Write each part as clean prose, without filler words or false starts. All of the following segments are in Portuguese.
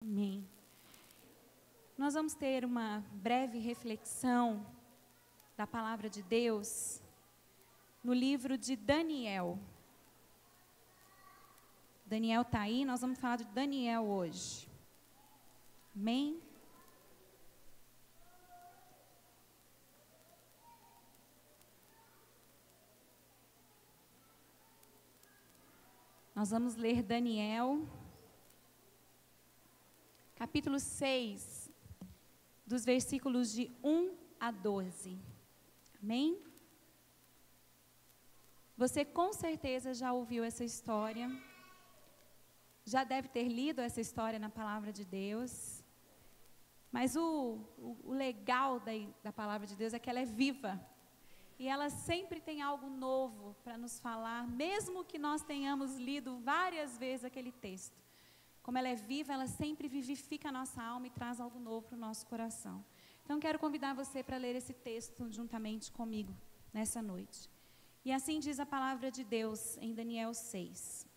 Amém. Nós vamos ter uma breve reflexão da palavra de Deus no livro de Daniel. Daniel está aí, nós vamos falar de Daniel hoje. Amém? Nós vamos ler Daniel, capítulo 6, dos versículos de 1 a 12. Amém? Você com certeza já ouviu essa história, já deve ter lido essa história na palavra de Deus, mas o legal da palavra de Deus é que ela é viva, e ela sempre tem algo novo para nos falar, mesmo que nós tenhamos lido várias vezes aquele texto. Como ela é viva, ela sempre vivifica a nossa alma e traz algo novo para o nosso coração. Então, quero convidar você para ler esse texto juntamente comigo nessa noite. E assim diz a palavra de Deus em Daniel 6.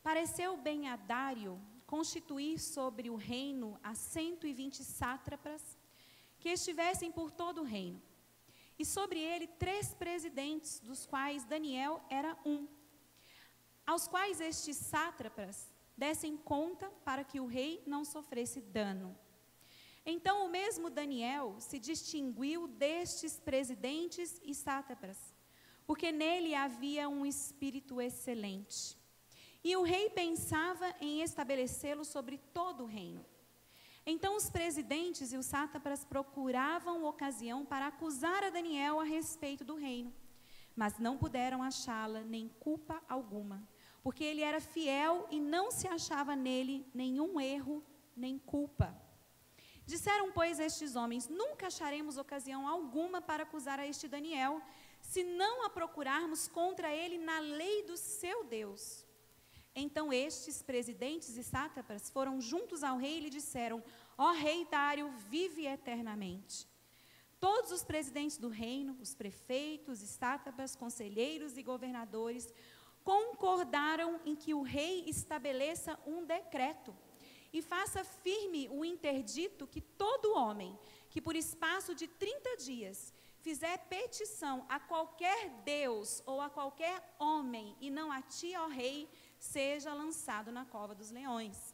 Pareceu bem a Dário constituir sobre o reino a 120 sátrapas que estivessem por todo o reino, e sobre ele 3 presidentes, dos quais Daniel era um, aos quais estes sátrapas dessem conta para que o rei não sofresse dano. Então o mesmo Daniel se distinguiu destes presidentes e sátrapas, porque nele havia um espírito excelente. E o rei pensava em estabelecê-lo sobre todo o reino. Então os presidentes e os sátrapas procuravam ocasião para acusar a Daniel a respeito do reino, mas não puderam achá-la nem culpa alguma, porque ele era fiel e não se achava nele nenhum erro nem culpa. Disseram, pois, estes homens: nunca acharemos ocasião alguma para acusar a este Daniel, se não a procurarmos contra ele na lei do seu Deus. Então estes presidentes e sátrapas foram juntos ao rei e lhe disseram: ó rei Dário, vive eternamente. Todos os presidentes do reino, os prefeitos, sátrapas, conselheiros e governadores, concordaram em que o rei estabeleça um decreto e faça firme o interdito que todo homem que por espaço de 30 dias fizer petição a qualquer Deus ou a qualquer homem e não a ti, ó rei, seja lançado na cova dos leões.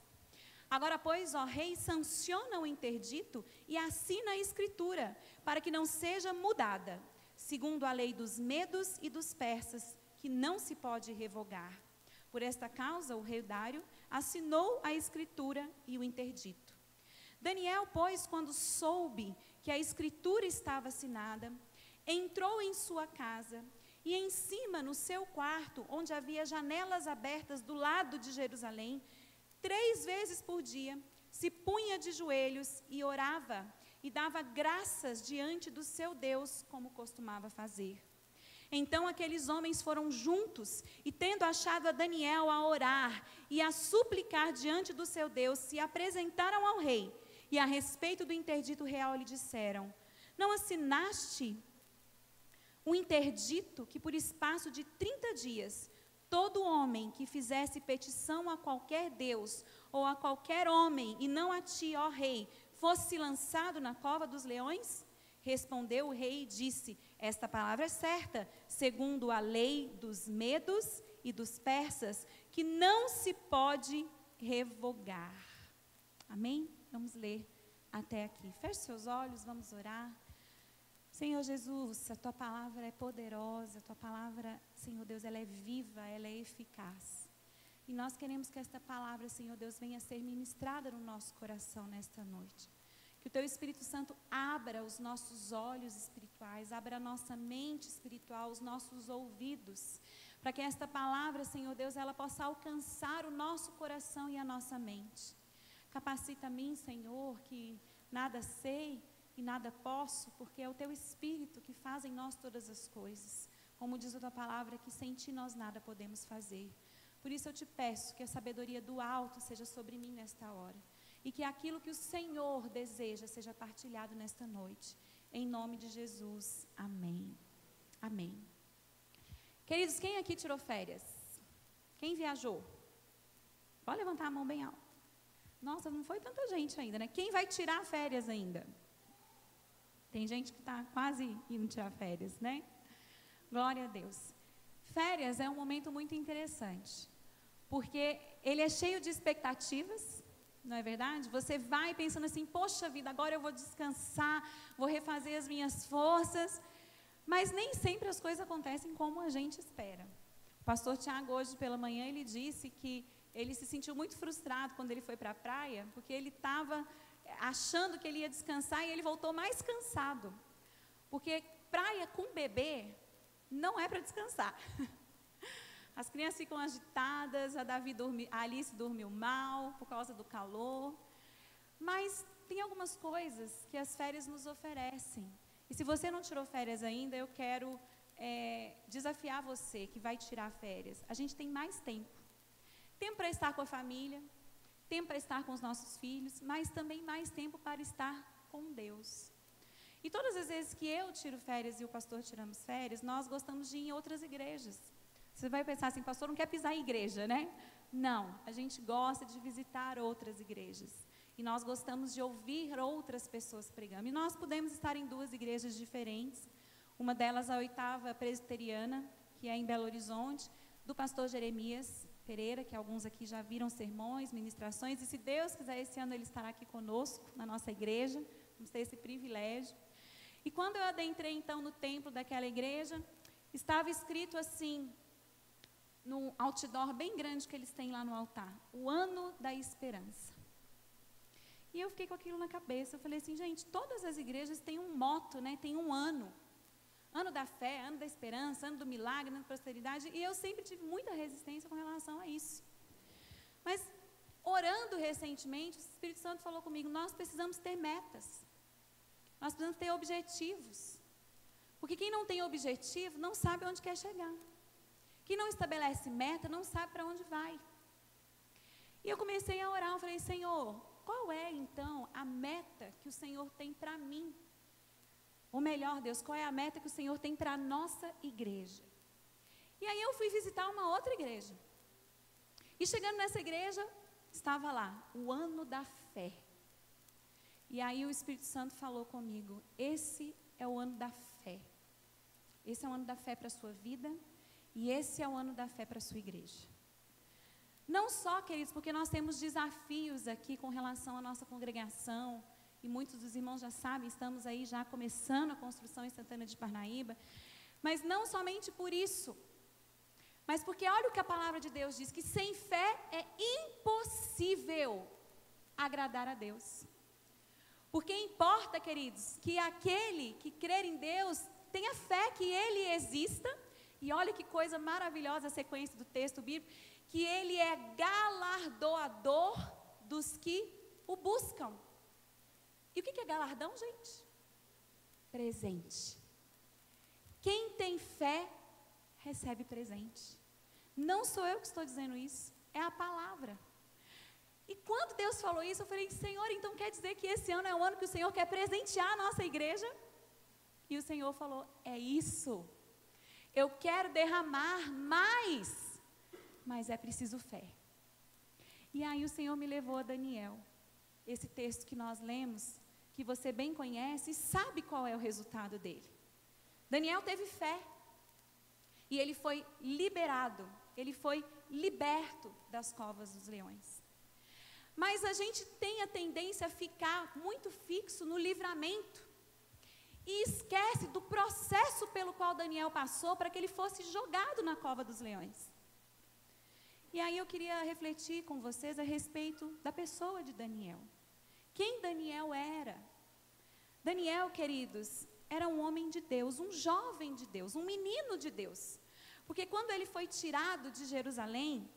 Agora, pois, ó rei, sanciona o interdito e assina a escritura, para que não seja mudada, segundo a lei dos medos e dos persas, que não se pode revogar. Por esta causa, o rei Dário assinou a escritura e o interdito. Daniel, pois, quando soube que a escritura estava assinada, entrou em sua casa e em cima, no seu quarto, onde havia janelas abertas do lado de Jerusalém, 3 vezes por dia, se punha de joelhos e orava e dava graças diante do seu Deus, como costumava fazer. Então aqueles homens foram juntos e, tendo achado a Daniel a orar e a suplicar diante do seu Deus, se apresentaram ao rei e a respeito do interdito real lhe disseram: não assinaste um interdito que por espaço de 30 dias todo homem que fizesse petição a qualquer Deus ou a qualquer homem e não a ti, ó rei, fosse lançado na cova dos leões? Respondeu o rei e disse: esta palavra é certa, segundo a lei dos medos e dos persas, que não se pode revogar. Amém? Vamos ler até aqui. Feche seus olhos, vamos orar. Senhor Jesus, a Tua palavra é poderosa, a Tua palavra, Senhor Deus, ela é viva, ela é eficaz. E nós queremos que esta palavra, Senhor Deus, venha a ser ministrada no nosso coração nesta noite. Que o Teu Espírito Santo abra os nossos olhos espirituais, abra a nossa mente espiritual, os nossos ouvidos, para que esta palavra, Senhor Deus, ela possa alcançar o nosso coração e a nossa mente. Capacita a mim, Senhor, que nada sei e nada posso, porque é o Teu Espírito que faz em nós todas as coisas. Como diz a Tua palavra, que sem Ti nós nada podemos fazer. Por isso eu te peço que a sabedoria do alto seja sobre mim nesta hora. E que aquilo que o Senhor deseja seja partilhado nesta noite. Em nome de Jesus. Amém. Amém. Queridos, quem aqui tirou férias? Quem viajou? Pode levantar a mão bem alto. Nossa, não foi tanta gente ainda, né? Quem vai tirar férias ainda? Tem gente que está quase indo tirar férias, né? Glória a Deus. Férias é um momento muito interessante, porque ele é cheio de expectativas, não é verdade? Você vai pensando assim, poxa vida, agora eu vou descansar, vou refazer as minhas forças, mas nem sempre as coisas acontecem como a gente espera. O pastor Tiago, hoje pela manhã, ele disse que ele se sentiu muito frustrado quando ele foi para a praia, porque ele estava achando que ele ia descansar e ele voltou mais cansado. Porque praia com bebê não é para descansar. As crianças ficam agitadas, a Alice dormiu mal por causa do calor. Mas tem algumas coisas que as férias nos oferecem. E se você não tirou férias ainda, eu quero desafiar você que vai tirar férias. A gente tem mais tempo. Tempo para estar com a família, tempo para estar com os nossos filhos, mas também mais tempo para estar com Deus. E todas as vezes que eu tiro férias e o pastor tiramos férias, nós gostamos de ir em outras igrejas. Você vai pensar assim, pastor, não quer pisar em igreja, né? Não, a gente gosta de visitar outras igrejas. E nós gostamos de ouvir outras pessoas pregando. E nós pudemos estar em 2 igrejas diferentes. Uma delas, a 8ª Presbiteriana, que é em Belo Horizonte, do pastor Jeremias Pereira, que alguns aqui já viram sermões, ministrações, e se Deus quiser, esse ano ele estará aqui conosco, na nossa igreja, vamos ter esse privilégio. E quando eu adentrei, então, no templo daquela igreja, estava escrito assim, num outdoor bem grande que eles têm lá no altar, o ano da esperança. E eu fiquei com aquilo na cabeça, eu falei assim, gente, todas as igrejas têm um moto, né, tem um ano. Ano da fé, ano da esperança, ano do milagre, ano da prosperidade, e eu sempre tive muita resistência com relação a isso. Mas, orando recentemente, o Espírito Santo falou comigo, nós precisamos ter metas, nós precisamos ter objetivos, porque quem não tem objetivo não sabe onde quer chegar, quem não estabelece meta não sabe para onde vai. E eu comecei a orar, eu falei, Senhor, qual é então a meta que o Senhor tem para mim? Ou melhor, Deus, qual é a meta que o Senhor tem para a nossa igreja? E aí eu fui visitar uma outra igreja. E chegando nessa igreja, estava lá, o ano da fé. E aí o Espírito Santo falou comigo, esse é o ano da fé. Esse é o ano da fé para a sua vida, e esse é o ano da fé para a sua igreja. Não só, queridos, porque nós temos desafios aqui com relação à nossa congregação, e muitos dos irmãos já sabem, estamos aí já começando a construção em Santana de Parnaíba, mas não somente por isso, mas porque olha o que a palavra de Deus diz, que sem fé é impossível agradar a Deus. Porque importa, queridos, que aquele que crer em Deus tenha fé que Ele exista, e olha que coisa maravilhosa a sequência do texto bíblico, que Ele é galardoador dos que o buscam. E o que é galardão, gente? Presente. Quem tem fé, recebe presente. Não sou eu que estou dizendo isso, é a palavra. E quando Deus falou isso, eu falei, Senhor, então quer dizer que esse ano é o ano que o Senhor quer presentear a nossa igreja? E o Senhor falou, é isso. Eu quero derramar mais, mas é preciso fé. E aí o Senhor me levou a Daniel. Esse texto que nós lemos, que você bem conhece e sabe qual é o resultado dele. Daniel teve fé. E ele foi liberado, ele foi liberto das covas dos leões. Mas a gente tem a tendência a ficar muito fixo no livramento. E esquece do processo pelo qual Daniel passou para que ele fosse jogado na cova dos leões. E aí eu queria refletir com vocês a respeito da pessoa de Daniel. Quem Daniel era? Daniel, queridos, era um homem de Deus, um jovem de Deus, um menino de Deus. Porque quando ele foi tirado de Jerusalém,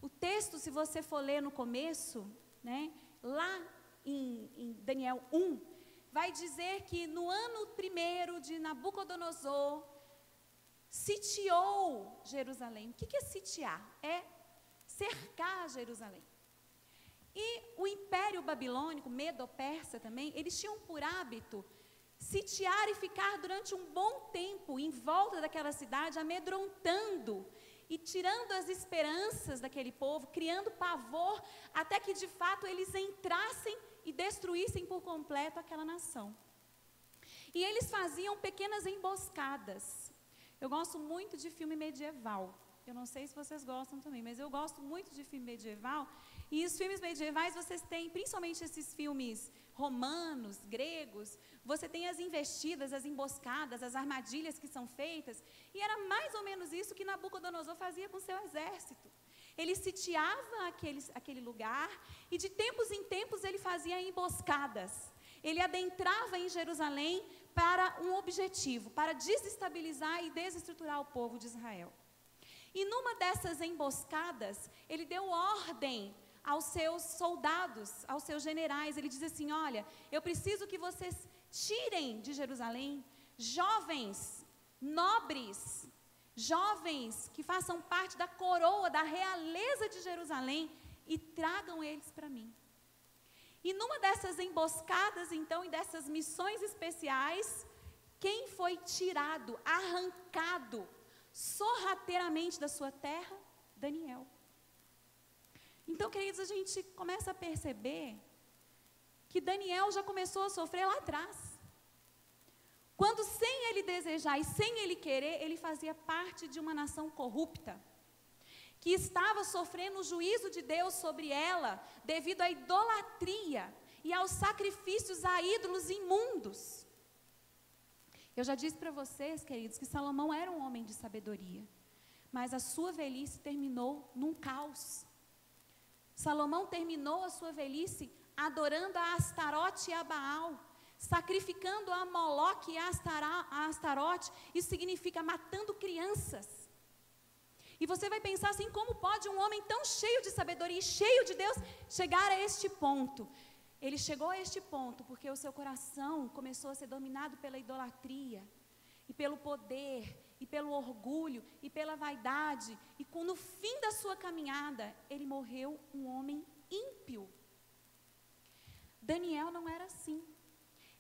o texto, se você for ler no começo, né, lá em Daniel 1, vai dizer que no ano 1º de Nabucodonosor, sitiou Jerusalém. O que é sitiar? É cercar Jerusalém. E o Império Babilônico, Medo-Persa também, eles tinham por hábito sitiar e ficar durante um bom tempo em volta daquela cidade, amedrontando e tirando as esperanças daquele povo, criando pavor, até que de fato eles entrassem e destruíssem por completo aquela nação. E eles faziam pequenas emboscadas. Eu gosto muito de filme medieval. Eu não sei se vocês gostam também, mas eu gosto muito de filme medieval. E os filmes medievais, vocês têm, principalmente esses filmes romanos, gregos, você tem as investidas, as emboscadas, as armadilhas que são feitas. E era mais ou menos isso que Nabucodonosor fazia com seu exército. Ele sitiava aquele lugar e de tempos em tempos ele fazia emboscadas. Ele adentrava em Jerusalém para um objetivo, para desestabilizar e desestruturar o povo de Israel. E numa dessas emboscadas, ele deu ordem aos seus soldados, aos seus generais. Ele diz assim: olha, eu preciso que vocês tirem de Jerusalém jovens, nobres, jovens que façam parte da coroa, da realeza de Jerusalém, e tragam eles para mim. E numa dessas emboscadas, então, e dessas missões especiais, quem foi tirado, arrancado sorrateiramente da sua terra? Daniel. Então, queridos, a gente começa a perceber que Daniel já começou a sofrer lá atrás. Quando, sem ele desejar e sem ele querer, ele fazia parte de uma nação corrupta, que estava sofrendo o juízo de Deus sobre ela, devido à idolatria e aos sacrifícios a ídolos imundos. Eu já disse para vocês, queridos, que Salomão era um homem de sabedoria, mas a sua velhice terminou num caos. Salomão terminou a sua velhice adorando a Astarote e a Baal, sacrificando a Moloque e a Astarote. Isso significa matando crianças. E você vai pensar assim: como pode um homem tão cheio de sabedoria e cheio de Deus chegar a este ponto? Ele chegou a este ponto porque o seu coração começou a ser dominado pela idolatria, e pelo poder, e pelo orgulho, e pela vaidade. E no fim da sua caminhada, ele morreu um homem ímpio. Daniel não era assim.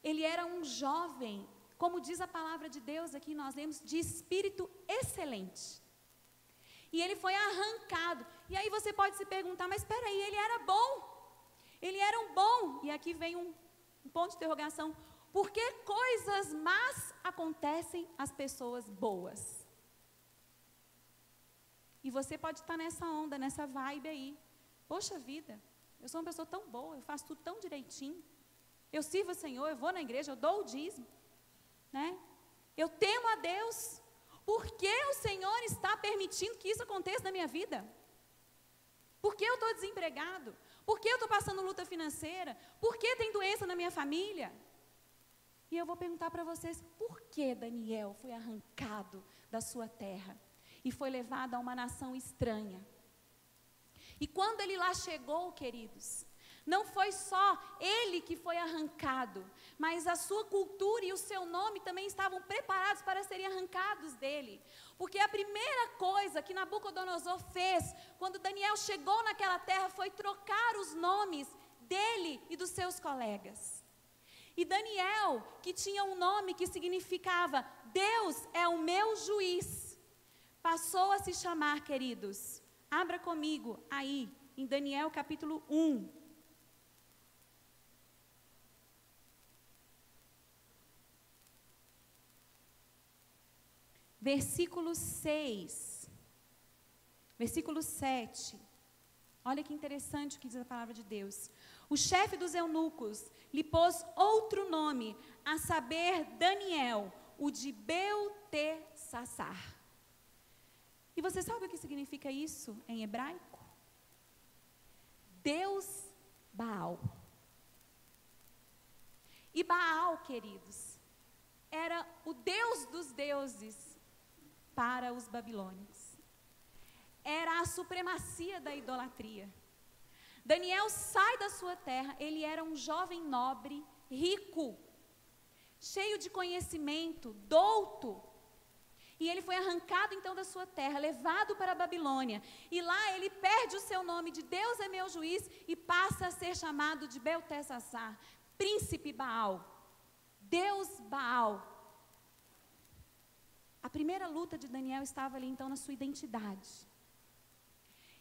Ele era um jovem, como diz a palavra de Deus aqui, nós lemos, de espírito excelente. E ele foi arrancado. E aí você pode se perguntar: mas espera aí, ele era bom. Ele era um bom. E aqui vem um ponto de interrogação: por que coisas más acontecem às pessoas boas? E você pode estar nessa onda, nessa vibe aí. Poxa vida, eu sou uma pessoa tão boa, eu faço tudo tão direitinho. Eu sirvo o Senhor, eu vou na igreja, eu dou o dízimo, né? Eu temo a Deus. Por que o Senhor está permitindo que isso aconteça na minha vida? Por que eu estou desempregado? Por que eu estou passando luta financeira? Por que tem doença na minha família? E eu vou perguntar para vocês: por que Daniel foi arrancado da sua terra e foi levado a uma nação estranha? E quando ele lá chegou, queridos, não foi só ele que foi arrancado, mas a sua cultura e o seu nome também estavam preparados para serem arrancados dele. Porque a primeira coisa que Nabucodonosor fez, quando Daniel chegou naquela terra, foi trocar os nomes dele e dos seus colegas. E Daniel, que tinha um nome que significava Deus é o meu juiz, passou a se chamar, queridos, abra comigo aí, em Daniel capítulo 1. Versículo 6, versículo 7, olha que interessante o que diz a palavra de Deus. O chefe dos eunucos lhe pôs outro nome, a saber, Daniel, o de Beltesassar. E você sabe o que significa isso em hebraico? Deus Baal. E Baal, queridos, era o Deus dos deuses para os babilônios. Era a supremacia da idolatria. Daniel sai da sua terra, ele era um jovem nobre, rico, cheio de conhecimento, douto. E ele foi arrancado então da sua terra, levado para a Babilônia. E lá ele perde o seu nome de Deus é meu juiz e passa a ser chamado de Beltesassar, príncipe Baal, Deus Baal. A primeira luta de Daniel estava ali, então, na sua identidade.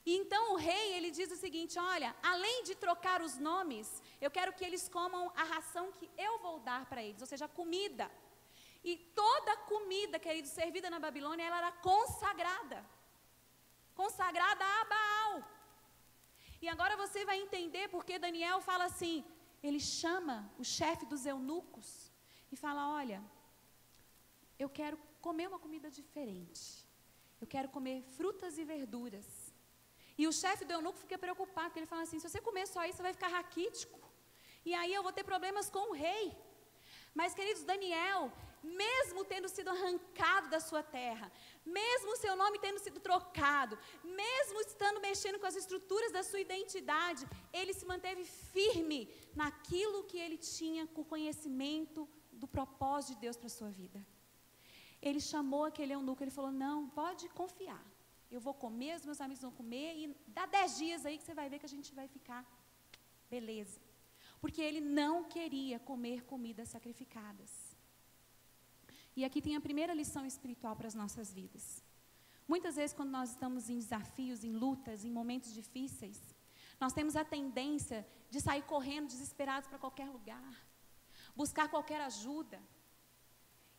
E então o rei, ele diz o seguinte, olha, além de trocar os nomes, eu quero que eles comam a ração que eu vou dar para eles, ou seja, a comida. E toda a comida, querido, servida na Babilônia, ela era consagrada. Consagrada a Baal. E agora você vai entender porque Daniel fala assim, ele chama o chefe dos eunucos e fala, olha, eu quero comer uma comida diferente. Eu quero comer frutas e verduras. E o chefe do eunuco fica preocupado, porque ele fala assim, se você comer só isso, você vai ficar raquítico. E aí eu vou ter problemas com o rei. Mas, queridos, Daniel, mesmo tendo sido arrancado da sua terra, mesmo o seu nome tendo sido trocado, mesmo estando mexendo com as estruturas da sua identidade, ele se manteve firme naquilo que ele tinha com conhecimento do propósito de Deus para a sua vida. Ele chamou aquele eunuco, ele falou, não, pode confiar. Eu vou comer, os meus amigos vão comer, e dá 10 dias aí que você vai ver que a gente vai ficar beleza. Porque ele não queria comer comidas sacrificadas. E aqui tem a primeira lição espiritual para as nossas vidas. Muitas vezes, quando nós estamos em desafios, em lutas, em momentos difíceis, nós temos a tendência de sair correndo desesperados para qualquer lugar, buscar qualquer ajuda.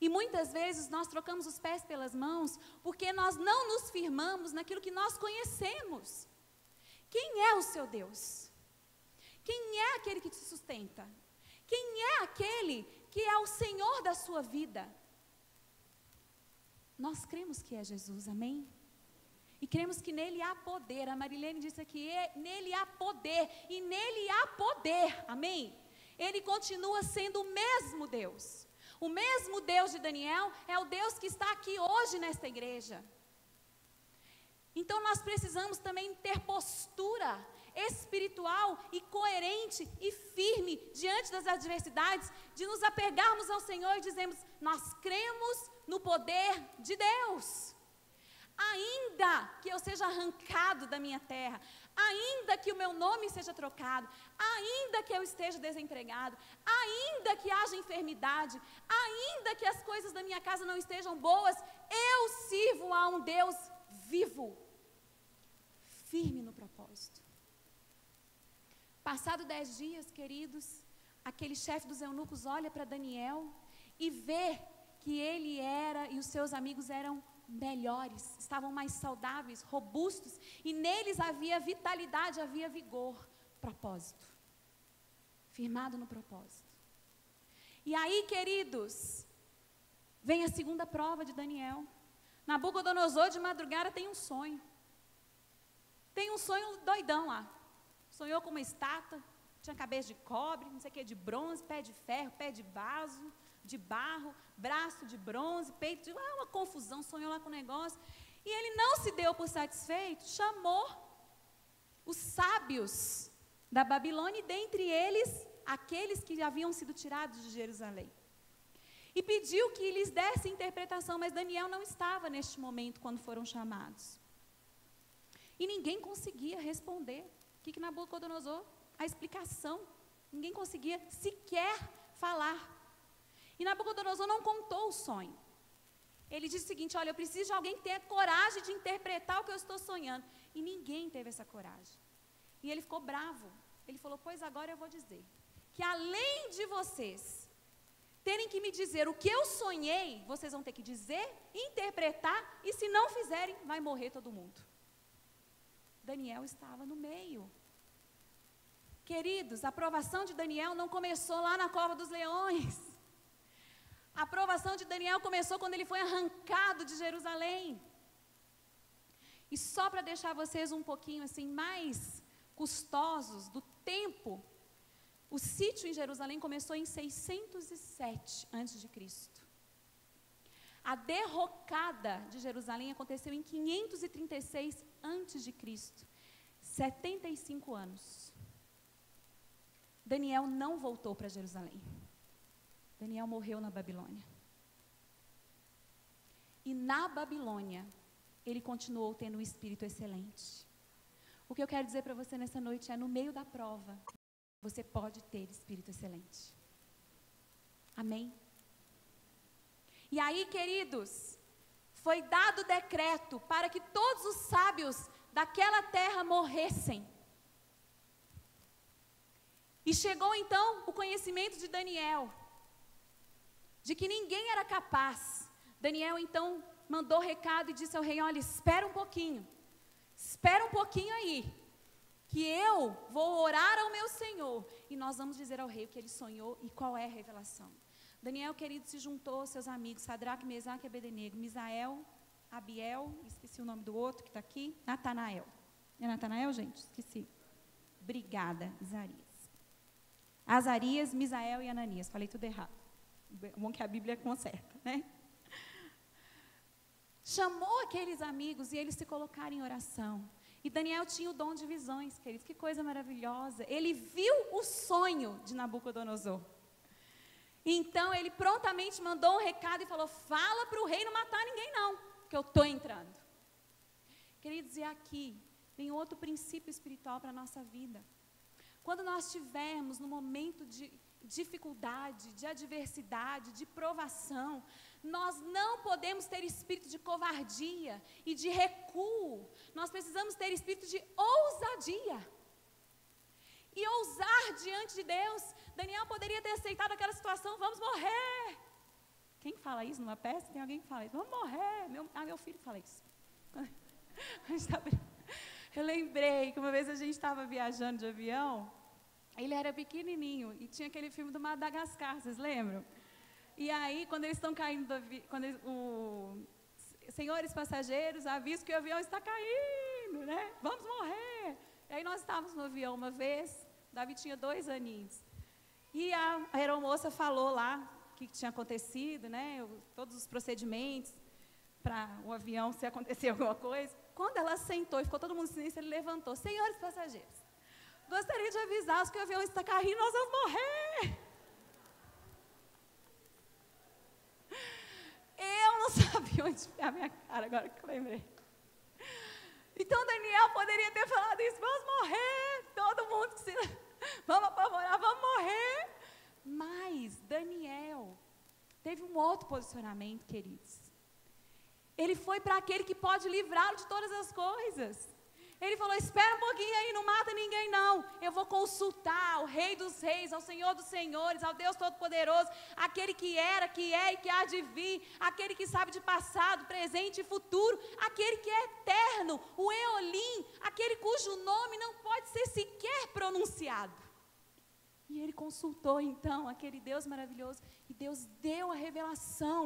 E muitas vezes nós trocamos os pés pelas mãos porque nós não nos firmamos naquilo que nós conhecemos. Quem é o seu Deus? Quem é aquele que te sustenta? Quem é aquele que é o Senhor da sua vida? Nós cremos que é Jesus, amém? E cremos que nele há poder. A Marilene disse aqui, nele há poder, e nele há poder, amém? Ele continua sendo o mesmo Deus. O mesmo Deus de Daniel é o Deus que está aqui hoje nesta igreja. Então nós precisamos também ter postura espiritual e coerente e firme diante das adversidades, de nos apegarmos ao Senhor e dizermos, nós cremos no poder de Deus. Ainda que eu seja arrancado da minha terra, ainda que o meu nome seja trocado, ainda que eu esteja desempregado, ainda que haja enfermidade, ainda que as coisas da minha casa não estejam boas, eu sirvo a um Deus vivo, firme no propósito. Passado 10 dias, queridos, aquele chefe dos eunucos olha para Daniel e vê que ele era e os seus amigos eram melhores, estavam mais saudáveis, robustos, e neles havia vitalidade, havia vigor, propósito, firmado no propósito. E aí, queridos, vem a segunda prova de Daniel. Nabucodonosor de madrugada tem um sonho doidão lá, sonhou com uma estátua, tinha cabeça de cobre, não sei o que, de bronze, pé de ferro, pé de vaso, de barro, braço de bronze, peito de... uma confusão, sonhou lá com o negócio. E ele não se deu por satisfeito, chamou os sábios da Babilônia, e dentre eles, aqueles que haviam sido tirados de Jerusalém. E pediu que lhes desse interpretação, mas Daniel não estava neste momento quando foram chamados. E ninguém conseguia responder. O que Nabucodonosor? A explicação. Ninguém conseguia sequer falar. E Nabucodonosor não contou o sonho. Ele disse o seguinte, olha, eu preciso de alguém que tenha coragem de interpretar o que eu estou sonhando. E ninguém teve essa coragem. E ele ficou bravo. Ele falou, pois agora eu vou dizer, que além de vocês terem que me dizer o que eu sonhei, vocês vão ter que dizer, interpretar, e se não fizerem, vai morrer todo mundo. Daniel estava no meio. Queridos, a aprovação de Daniel não começou lá na cova dos leões. A aprovação de Daniel começou quando ele foi arrancado de Jerusalém. E só para deixar vocês um pouquinho assim mais custosos do tempo, o sítio em Jerusalém começou em 607 a.C. A derrocada de Jerusalém aconteceu em 536 a.C., 75 anos. Daniel não voltou para Jerusalém. Daniel morreu na Babilônia. E na Babilônia, ele continuou tendo um espírito excelente. O que eu quero dizer para você nessa noite é, no meio da prova, você pode ter espírito excelente. Amém? E aí, queridos, foi dado decreto para que todos os sábios daquela terra morressem. E chegou então o conhecimento de Daniel, de que ninguém era capaz. Daniel então mandou recado e disse ao rei: olha, espera um pouquinho aí, que eu vou orar ao meu Senhor, e nós vamos dizer ao rei o que ele sonhou e qual é a revelação. Daniel, querido, se juntou aos seus amigos, Sadraque, Mesaque e Abednego, Misael, Abiel, esqueci o nome do outro que está aqui, Natanael. É Natanael, gente? Esqueci. Obrigada, Azarias, Misael e Ananias. Falei tudo errado. Bom que a Bíblia conserta, né? Chamou aqueles amigos e eles se colocaram em oração. E Daniel tinha o dom de visões, queridos. Que coisa maravilhosa. Ele viu o sonho de Nabucodonosor. Então, ele prontamente mandou um recado e falou: fala para o rei não matar ninguém não, que eu estou entrando. Queridos, e aqui vem outro princípio espiritual para a nossa vida. Quando nós estivermos no momento de dificuldade, de adversidade, de provação, nós não podemos ter espírito de covardia e de recuo. Nós precisamos ter espírito de ousadia. E ousar diante de Deus. Daniel poderia ter aceitado aquela situação: vamos morrer. Quem fala isso numa peça? Tem alguém que fala isso: vamos morrer. Meu filho fala isso. Eu lembrei que uma vez a gente estava viajando de avião. Ele era pequenininho e tinha aquele filme do Madagascar, vocês lembram? E aí, quando eles estão caindo do avião, senhores passageiros, aviso que o avião está caindo, né? Vamos morrer. E aí nós estávamos no avião uma vez, Davi tinha 2 aninhos. E a aeromoça falou lá o que tinha acontecido, né? Todos os procedimentos para o avião, se acontecer alguma coisa. Quando ela sentou e ficou todo mundo em silêncio, ele levantou: senhores passageiros, gostaria de avisá-los que o avião está caindo, nós vamos morrer. Eu não sabia onde enfiar a minha cara, agora que eu lembrei. Então Daniel poderia ter falado isso: vamos morrer, todo mundo vamos apavorar, vamos morrer. Mas Daniel teve um outro posicionamento, queridos. Ele foi para aquele que pode livrá-lo de todas as coisas. Ele falou: espera um pouquinho aí, não mata ninguém não. Eu vou consultar ao Rei dos Reis, ao Senhor dos Senhores, ao Deus Todo-Poderoso, aquele que era, que é e que há de vir, aquele que sabe de passado, presente e futuro, aquele que é eterno, o Eolim, aquele cujo nome não pode ser sequer pronunciado. E ele consultou então aquele Deus maravilhoso e Deus deu a revelação.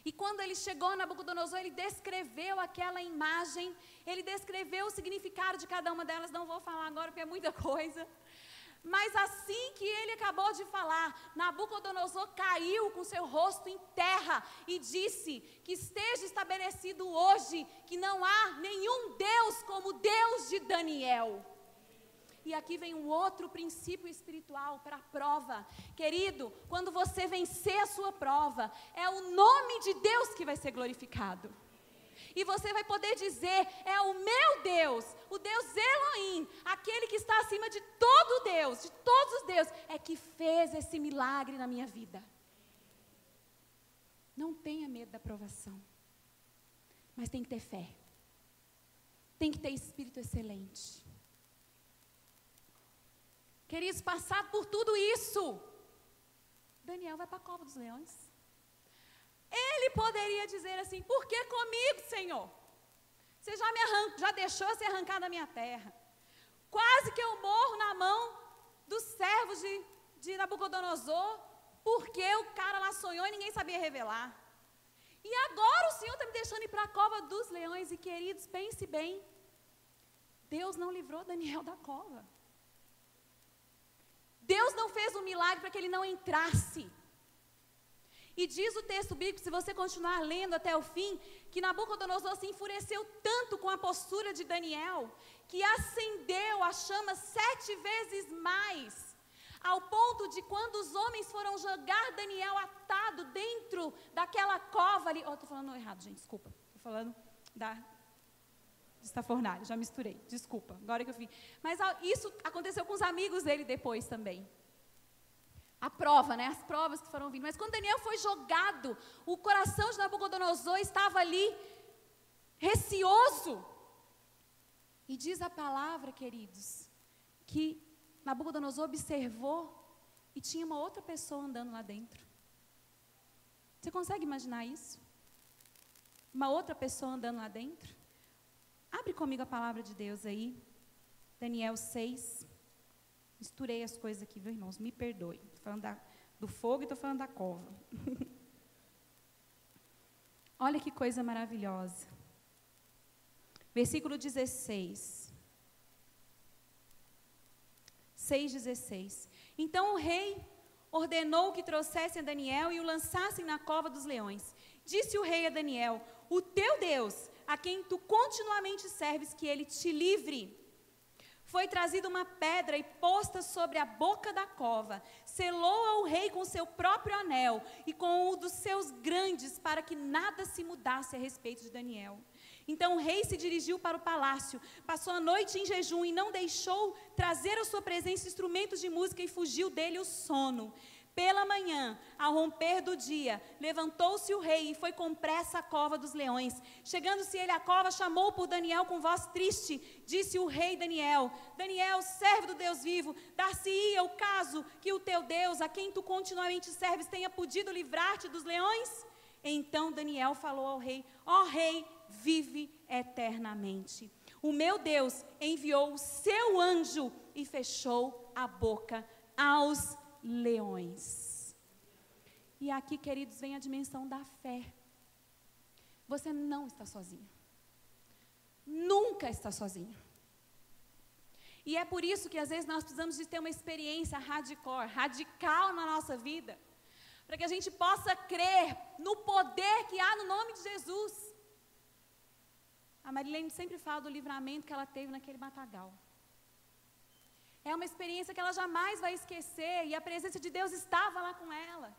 E quando ele chegou a Nabucodonosor, ele descreveu aquela imagem, ele descreveu o significado de cada uma delas. Não vou falar agora porque é muita coisa. Mas assim que ele acabou de falar, Nabucodonosor caiu com seu rosto em terra e disse: que esteja estabelecido hoje que não há nenhum Deus como o Deus de Daniel. E aqui vem um outro princípio espiritual para a prova. Querido, quando você vencer a sua prova, é o nome de Deus que vai ser glorificado. E você vai poder dizer: é o meu Deus, o Deus Elohim, aquele que está acima de todo Deus, de todos os deuses, é que fez esse milagre na minha vida. Não tenha medo da provação, mas tem que ter fé. Tem que ter espírito excelente. Queridos, passar por tudo isso, Daniel vai para a cova dos leões. Ele poderia dizer assim: por que comigo, Senhor? Você já deixou ser arrancado da minha terra. Quase que eu morro na mão dos servos de Nabucodonosor, porque o cara lá sonhou e ninguém sabia revelar. E agora o Senhor está me deixando ir para a cova dos leões. E queridos, pense bem, Deus não livrou Daniel da cova. Deus não fez um milagre para que ele não entrasse. E diz o texto bíblico, se você continuar lendo até o fim, que Nabucodonosor se enfureceu tanto com a postura de Daniel, que acendeu a chama 7 vezes mais, ao ponto de quando os homens foram jogar Daniel atado dentro daquela cova ali. Estou falando errado, gente, desculpa. Estou falando da fornalha, já misturei, desculpa, agora que eu vi. Mas isso aconteceu com os amigos dele depois também. a prova, né? As provas que foram vindo. Mas quando Daniel foi jogado, o coração de Nabucodonosor estava ali receoso. E diz a palavra, queridos, que Nabucodonosor observou e tinha uma outra pessoa andando lá dentro. Você consegue imaginar isso? Uma outra pessoa andando lá dentro? Abre comigo a palavra de Deus aí. Daniel 6. Misturei as coisas aqui, viu, irmãos? Me perdoe. Estou falando do fogo e estou falando da cova. Olha que coisa maravilhosa. Versículo 16. 6,16. Então o rei ordenou que trouxessem a Daniel e o lançassem na cova dos leões. Disse o rei a Daniel: o teu Deus, a quem tu continuamente serves, que ele te livre. Foi trazida uma pedra e posta sobre a boca da cova. Selou-a o rei com seu próprio anel e com o dos seus grandes, para que nada se mudasse a respeito de Daniel. Então o rei se dirigiu para o palácio, passou a noite em jejum e não deixou trazer à sua presença instrumentos de música e fugiu dele o sono. Pela manhã, ao romper do dia, levantou-se o rei e foi com pressa à cova dos leões. Chegando-se ele à cova, chamou por Daniel com voz triste. Disse o rei Daniel: Daniel, servo do Deus vivo, dar-se-ia o caso que o teu Deus, a quem tu continuamente serves, tenha podido livrar-te dos leões? Então Daniel falou ao rei: ó rei, vive eternamente. O meu Deus enviou o seu anjo e fechou a boca aos leões. E aqui, queridos, vem a dimensão da fé. Você não está sozinho. Nunca está sozinho. E é por isso que às vezes nós precisamos de ter uma experiência radical na nossa vida, para que a gente possa crer no poder que há no nome de Jesus. A Marilene sempre fala do livramento que ela teve naquele matagal. É uma experiência que ela jamais vai esquecer, e a presença de Deus estava lá com ela.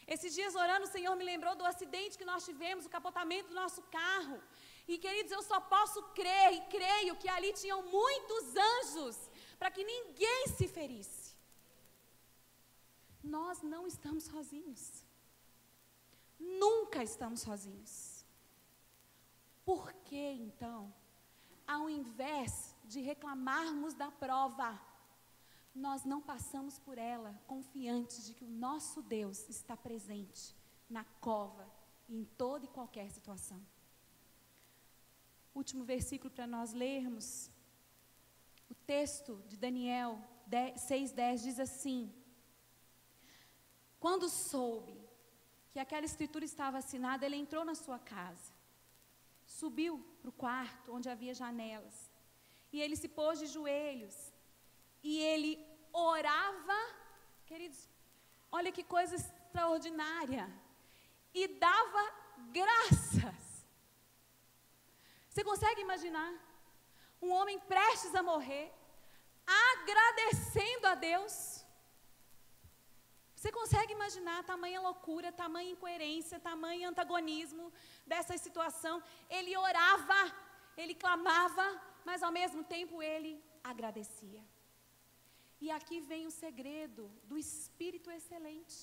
Esses dias orando, o Senhor me lembrou do acidente que nós tivemos, o capotamento do nosso carro. E queridos, eu só posso crer, e creio que ali tinham muitos anjos, para que ninguém se ferisse. Nós não estamos sozinhos. Nunca estamos sozinhos. Por que então, ao invés de reclamarmos da prova, nós não passamos por ela confiantes de que o nosso Deus está presente na cova e em toda e qualquer situação? Último versículo para nós lermos. O texto de Daniel 6,10 diz assim: quando soube que aquela escritura estava assinada, ele entrou na sua casa, subiu para o quarto onde havia janelas, e ele se pôs de joelhos, e ele orava, queridos, olha que coisa extraordinária, e dava graças. Você consegue imaginar um homem prestes a morrer, agradecendo a Deus? Você consegue imaginar tamanha loucura, tamanha incoerência, tamanho antagonismo dessa situação? Ele orava, ele clamava, mas ao mesmo tempo ele agradecia. E aqui vem o segredo do espírito excelente.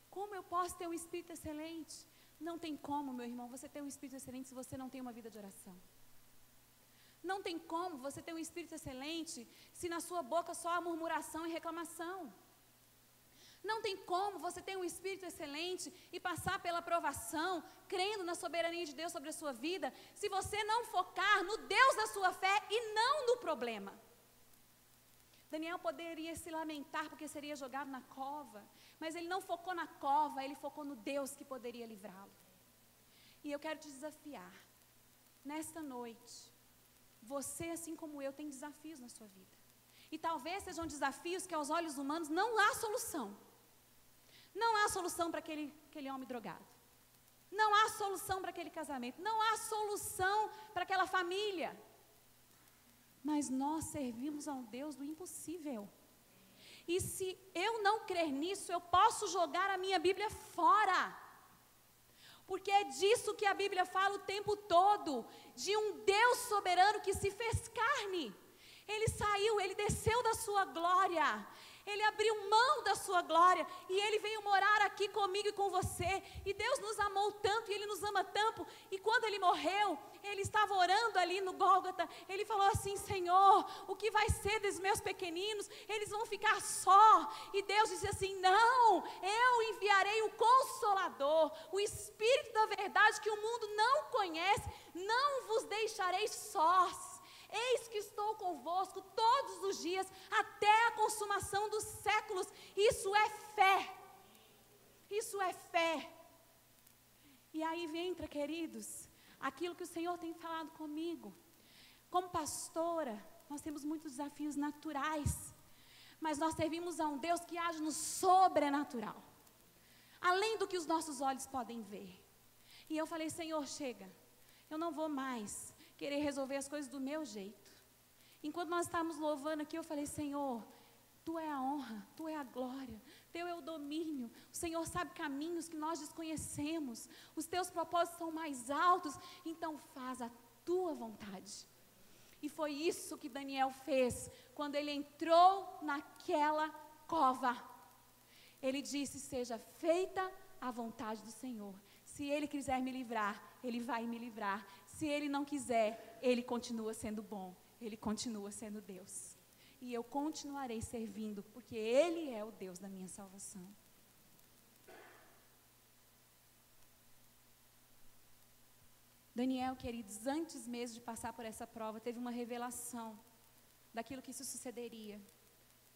Como eu posso ter um espírito excelente? Não tem como, meu irmão, você ter um espírito excelente se você não tem uma vida de oração. Não tem como você ter um espírito excelente se na sua boca só há murmuração e reclamação. Não tem como você ter um espírito excelente e passar pela provação, crendo na soberania de Deus sobre a sua vida, se você não focar no Deus da sua fé e não no problema. Daniel poderia se lamentar porque seria jogado na cova, mas ele não focou na cova, ele focou no Deus que poderia livrá-lo. E eu quero te desafiar, nesta noite, você, assim como eu, tem desafios na sua vida. E talvez sejam desafios que aos olhos humanos não há solução. Não há solução para aquele homem drogado. Não há solução para aquele casamento. Não há solução para aquela família. Mas nós servimos a um Deus do impossível. E se eu não crer nisso, eu posso jogar a minha Bíblia fora. Porque é disso que a Bíblia fala o tempo todo, de um Deus soberano que se fez carne. Ele saiu, ele desceu da sua glória, Ele abriu mão da sua glória e Ele veio morar aqui comigo e com você. E Deus nos amou tanto e Ele nos ama tanto. E quando Ele morreu, Ele estava orando ali no Gólgota. Ele falou assim: Senhor, o que vai ser dos meus pequeninos? Eles vão ficar só. E Deus disse assim: não, eu enviarei o Consolador, o Espírito da verdade que o mundo não conhece. Não vos deixarei sós. Eis que estou convosco todos os dias, até a consumação dos séculos. Isso é fé. Isso é fé. E aí entra, queridos, aquilo que o Senhor tem falado comigo. Como pastora, nós temos muitos desafios naturais, mas nós servimos a um Deus que age no sobrenatural, além do que os nossos olhos podem ver. E eu falei: Senhor, chega, eu não vou mais querer resolver as coisas do meu jeito. Enquanto nós estávamos louvando aqui, eu falei: Senhor, Tu é a honra, Tu é a glória, Teu é o domínio. O Senhor sabe caminhos que nós desconhecemos. Os Teus propósitos são mais altos, então faz a Tua vontade. E foi isso que Daniel fez quando ele entrou naquela cova. Ele disse: seja feita a vontade do Senhor. Se Ele quiser me livrar, Ele vai me livrar. Se Ele não quiser, Ele continua sendo bom. Ele continua sendo Deus. E eu continuarei servindo, porque Ele é o Deus da minha salvação. Daniel, queridos, antes mesmo de passar por essa prova, teve uma revelação daquilo que isso sucederia.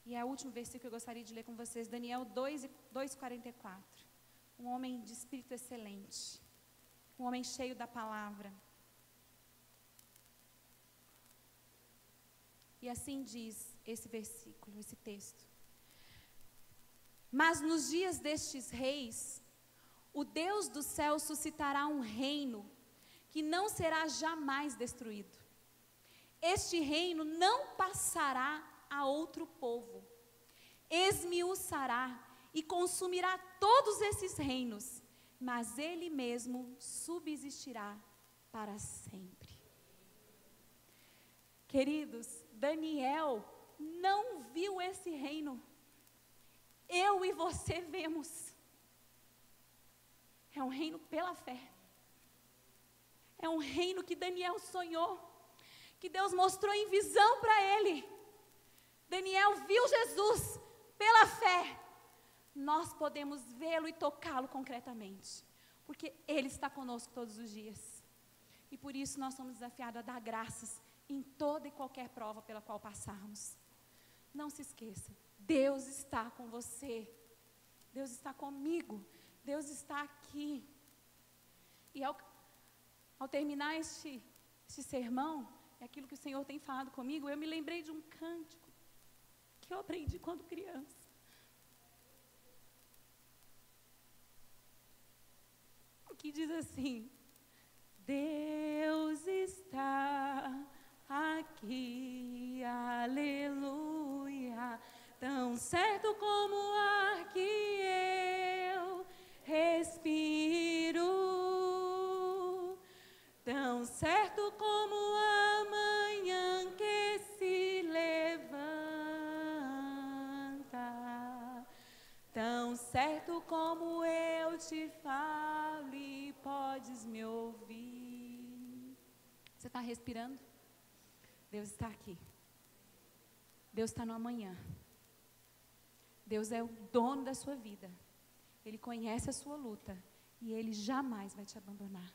E é o último versículo que eu gostaria de ler com vocês, Daniel 2:44. Um homem de espírito excelente, um homem cheio da palavra. E assim diz esse versículo, esse texto: mas nos dias destes reis, o Deus do céu suscitará um reino que não será jamais destruído. Este reino não passará a outro povo, esmiuçará e consumirá todos esses reinos, mas Ele mesmo subsistirá para sempre. Queridos, Daniel não viu esse reino. Eu e você vemos. É um reino pela fé. É um reino que Daniel sonhou, que Deus mostrou em visão para ele. Daniel viu Jesus pela fé. Nós podemos vê-lo e tocá-lo concretamente, porque Ele está conosco todos os dias. E por isso nós somos desafiados a dar graças em toda e qualquer prova pela qual passarmos. Não se esqueça, Deus está com você. Deus está comigo. Deus está aqui. E ao terminar este sermão, é aquilo que o Senhor tem falado comigo, eu me lembrei de um cântico que eu aprendi quando criança. Que diz assim: Deus está aqui, aleluia, tão certo como o ar que eu respiro, tão certo como a manhã que se levanta, tão certo como eu te falo e podes me ouvir. Você está respirando? Deus está aqui. Deus está no amanhã. Deus é o dono da sua vida. Ele conhece a sua luta e Ele jamais vai te abandonar.